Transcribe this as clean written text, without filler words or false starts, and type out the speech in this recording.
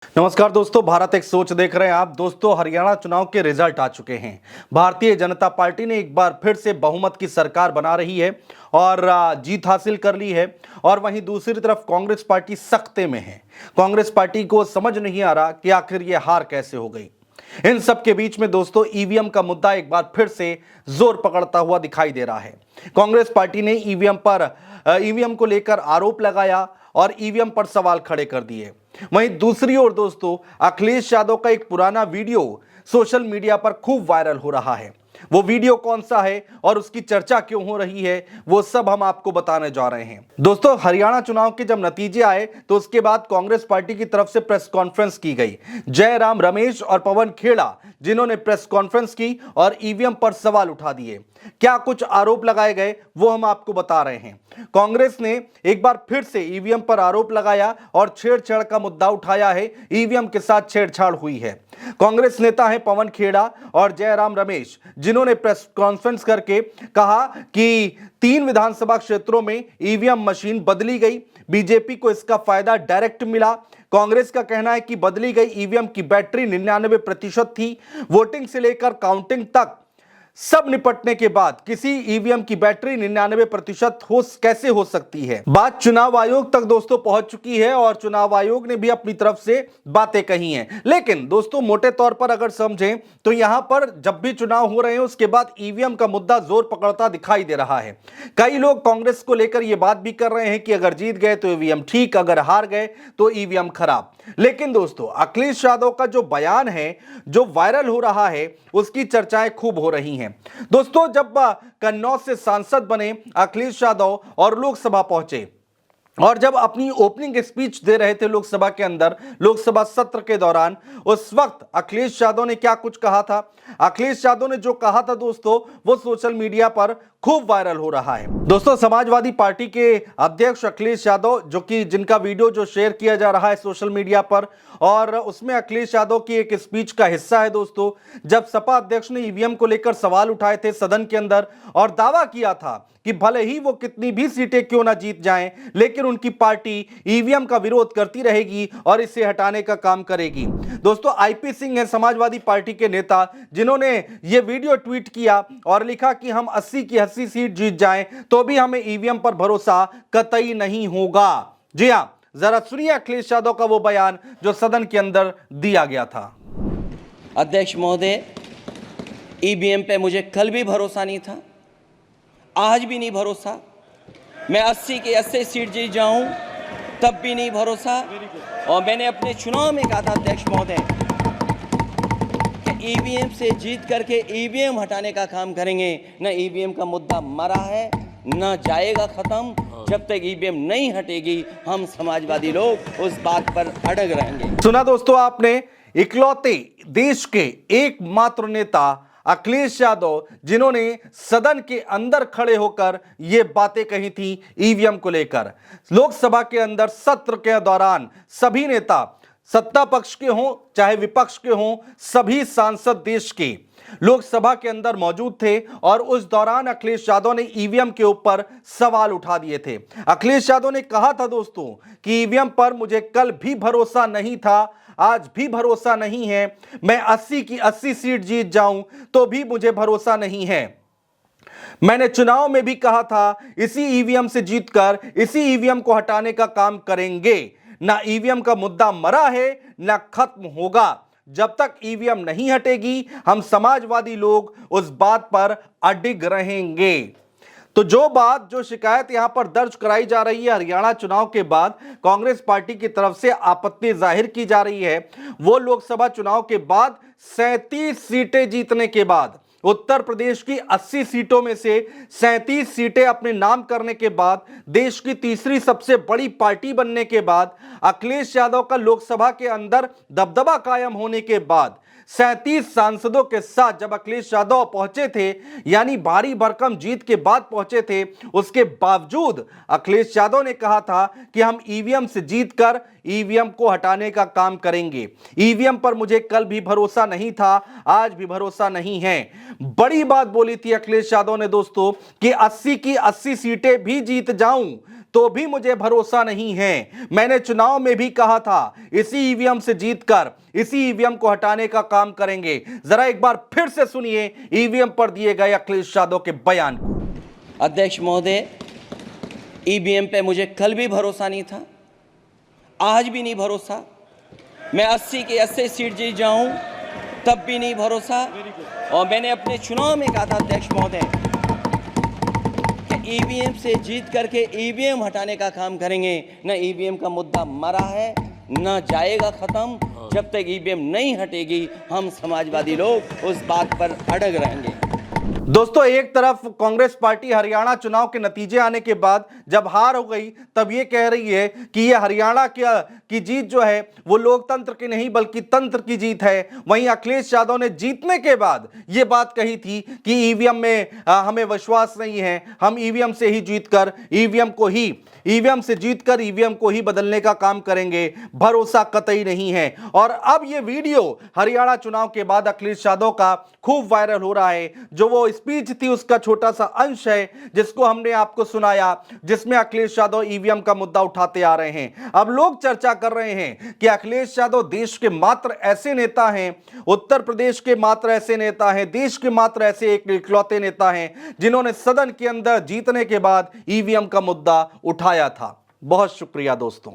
नमस्कार दोस्तों, भारत एक सोच देख रहे हैं आप। दोस्तों, हरियाणा चुनाव के रिजल्ट आ चुके हैं। भारतीय जनता पार्टी ने एक बार फिर से बहुमत की सरकार बना रही है और जीत हासिल कर ली है। और वहीं दूसरी तरफ कांग्रेस पार्टी सख्ते में है। कांग्रेस पार्टी को समझ नहीं आ रहा कि आखिर ये हार कैसे हो गई। इन सब के बीच में दोस्तों, ईवीएम का मुद्दा एक बार फिर से जोर पकड़ता हुआ दिखाई दे रहा है। कांग्रेस पार्टी ने ईवीएम को लेकर आरोप लगाया और ईवीएम पर सवाल खड़े कर दिए। वहीं दूसरी ओर दोस्तों, अखिलेश यादव का एक पुराना वीडियो सोशल मीडिया पर खूब वायरल हो रहा है। वो वीडियो कौन सा है और उसकी चर्चा क्यों हो रही है, वो सब हम आपको बताने जा रहे हैं। दोस्तों, हरियाणा चुनाव के जब नतीजे आए तो उसके बाद कांग्रेस पार्टी की तरफ से प्रेस कॉन्फ्रेंस की गई। जयराम रमेश और पवन खेड़ा जिन्होंने प्रेस कॉन्फ्रेंस की और ईवीएम पर सवाल उठा दिए। क्या कुछ आरोप लगाए गए वो हम आपको बता रहे हैं। कांग्रेस ने एक बार फिर से ईवीएम पर आरोप लगाया और छेड़छाड़ का मुद्दा उठाया है। ईवीएम के साथ छेड़छाड़ हुई है। कांग्रेस नेता है पवन खेड़ा और जयराम रमेश जिन्होंने प्रेस कॉन्फ्रेंस करके कहा कि 3 विधानसभा क्षेत्रों में ईवीएम मशीन बदली गई। बीजेपी को इसका फायदा डायरेक्ट मिला। कांग्रेस का कहना है कि बदली गई ईवीएम की बैटरी 99% थी। वोटिंग से लेकर काउंटिंग तक सब निपटने के बाद किसी ईवीएम की बैटरी 99% कैसे हो सकती है। बात चुनाव आयोग तक दोस्तों पहुंच चुकी है और चुनाव आयोग ने भी अपनी तरफ से बातें कही हैं। लेकिन दोस्तों, मोटे तौर पर अगर समझें तो यहां पर जब भी चुनाव हो रहे हैं उसके बाद ईवीएम का मुद्दा जोर पकड़ता दिखाई दे रहा है। कई लोग कांग्रेस को लेकर यह बात भी कर रहे हैं कि अगर जीत गए तो ईवीएम ठीक, अगर हार गए तो ईवीएम खराब। लेकिन दोस्तों, अखिलेश यादव का जो बयान है, जो वायरल हो रहा है, उसकी चर्चाएं खूब हो रही हैं। दोस्तों, जब कन्नौज से सांसद बने अखिलेश यादव और लोकसभा पहुंचे और जब अपनी ओपनिंग स्पीच दे रहे थे लोकसभा के अंदर, लोकसभा सत्र के दौरान, उस वक्त अखिलेश यादव ने क्या कुछ कहा था। अखिलेश यादव ने जो कहा था दोस्तों, वो सोशल मीडिया पर खूब वायरल हो रहा है। दोस्तों, समाजवादी पार्टी के अध्यक्ष अखिलेश यादव, जो कि जिनका वीडियो जो शेयर किया जा रहा है सोशल मीडिया पर, और उसमें अखिलेश यादव की एक स्पीच का हिस्सा है दोस्तों, जब सपा अध्यक्ष ने ईवीएम को लेकर सवाल उठाए थे सदन के अंदर और दावा किया था कि भले ही वो कितनी भी सीटें क्यों ना जीत जाएं, लेकिन उनकी पार्टी ईवीएम का विरोध करती रहेगी और इसे हटाने का काम करेगी। दोस्तों, आईपी सिंह है समाजवादी पार्टी के नेता, जिन्होंने ये वीडियो ट्वीट किया और लिखा कि हम 80 की 80 सीट जीत जाएं तो भी हमें ईवीएम पर भरोसा कतई नहीं होगा। जी हां, जरा सुनिए अखिलेश यादव का वो बयान जो सदन के अंदर दिया गया था। अध्यक्ष महोदय, ईवीएम पे मुझे कल भी भरोसा नहीं था, आज भी नहीं भरोसा। मैं 80 की 80 सीट जीत जाऊं तब भी नहीं भरोसा। और मैंने अपने चुनाव में कहा था अध्यक्ष महोदय कि ईवीएम से जीत करके ईवीएम हटाने का काम करेंगे। न ईवीएम का मुद्दा मरा है, न जाएगा खत्म। जब तक ईवीएम नहीं हटेगी हम समाजवादी लोग उस बात पर अड़ग रहेंगे। सुना दोस्तों आपने, इकलौते देश के एकमात्र नेता अखिलेश यादव जिन्होंने सदन के अंदर खड़े होकर ये बातें कही थी ईवीएम को लेकर। लोकसभा के अंदर सत्र के दौरान सभी नेता, सत्ता पक्ष के हों चाहे विपक्ष के हों, सभी सांसद देश के लोकसभा के अंदर मौजूद थे और उस दौरान अखिलेश यादव ने ईवीएम के ऊपर सवाल उठा दिए थे। अखिलेश यादव ने कहा था दोस्तों कि ईवीएम पर मुझे कल भी भरोसा नहीं था, आज भी भरोसा नहीं है। मैं 80 की 80 सीट जीत जाऊं तो भी मुझे भरोसा नहीं है। मैंने चुनाव में भी कहा था इसी ईवीएम से जीतकर इसी ईवीएम को हटाने का काम करेंगे। ना ईवीएम का मुद्दा मरा है ना खत्म होगा। जब तक ईवीएम नहीं हटेगी हम समाजवादी लोग उस बात पर अडिग रहेंगे। तो जो शिकायत यहां पर दर्ज कराई जा रही है हरियाणा चुनाव के बाद, कांग्रेस पार्टी की तरफ से आपत्ति जाहिर की जा रही है, वो लोकसभा चुनाव के बाद 37 सीटें जीतने के बाद, उत्तर प्रदेश की 80 सीटों में से 37 सीटें अपने नाम करने के बाद, देश की तीसरी सबसे बड़ी पार्टी बनने के बाद, अखिलेश यादव का लोकसभा के अंदर दबदबा कायम होने के बाद, 37 सांसदों के साथ जब अखिलेश यादव पहुंचे थे, यानी भारी भरकम जीत के बाद पहुंचे थे, उसके बावजूद अखिलेश यादव ने कहा था कि हम ईवीएम से जीतकर ईवीएम को हटाने का काम करेंगे। ईवीएम पर मुझे कल भी भरोसा नहीं था, आज भी भरोसा नहीं है। बड़ी बात बोली थी अखिलेश यादव ने दोस्तों कि 80 की 80 सीटें भी जीत जाऊं तो भी मुझे भरोसा नहीं है। मैंने चुनाव में भी कहा था इसी ईवीएम से जीतकर इसी ईवीएम को हटाने का काम करेंगे। जरा एक बार फिर से सुनिए ईवीएम पर दिए गए अखिलेश यादव के बयान को। अध्यक्ष महोदय, ईवीएम पे मुझे कल भी भरोसा नहीं था, आज भी नहीं भरोसा। मैं 80 के 80 सीट जीत जाऊं तब भी नहीं भरोसा। और मैंने अपने चुनाव में कहा था अध्यक्ष महोदय कि ईवीएम से जीत करके ईवीएम हटाने का काम करेंगे। न ईवीएम का मुद्दा मरा है, न जाएगा खत्म। जब तक ईवीएम नहीं हटेगी हम समाजवादी लोग उस बात पर अड़ग रहेंगे। दोस्तों, एक तरफ कांग्रेस पार्टी हरियाणा चुनाव के नतीजे आने के बाद जब हार हो गई तब ये कह रही है कि ये हरियाणा की जीत जो है वो लोकतंत्र की नहीं बल्कि तंत्र की जीत है। वहीं अखिलेश यादव ने जीतने के बाद ये बात कही थी कि ईवीएम में हमें विश्वास नहीं है, हम ईवीएम से ही जीतकर ईवीएम से जीतकर ईवीएम को ही बदलने का काम करेंगे, भरोसा कतई नहीं है। और अब ये वीडियो हरियाणा चुनाव के बाद अखिलेश यादव का खूब वायरल हो रहा है। जो वो स्पीच थी उसका छोटा सा अंश है जिसको हमने आपको सुनाया, जिसमें अखिलेश यादव ईवीएम का मुद्दा उठाते आ रहे हैं। अब लोग चर्चा कर रहे हैं कि अखिलेश यादव देश के मात्र ऐसे नेता हैं, उत्तर प्रदेश के मात्र ऐसे नेता हैं, देश के मात्र ऐसे एक इकलौते नेता हैं जिन्होंने सदन के अंदर जीतने के बाद ईवीएम का मुद्दा उठाया था। बहुत शुक्रिया दोस्तों।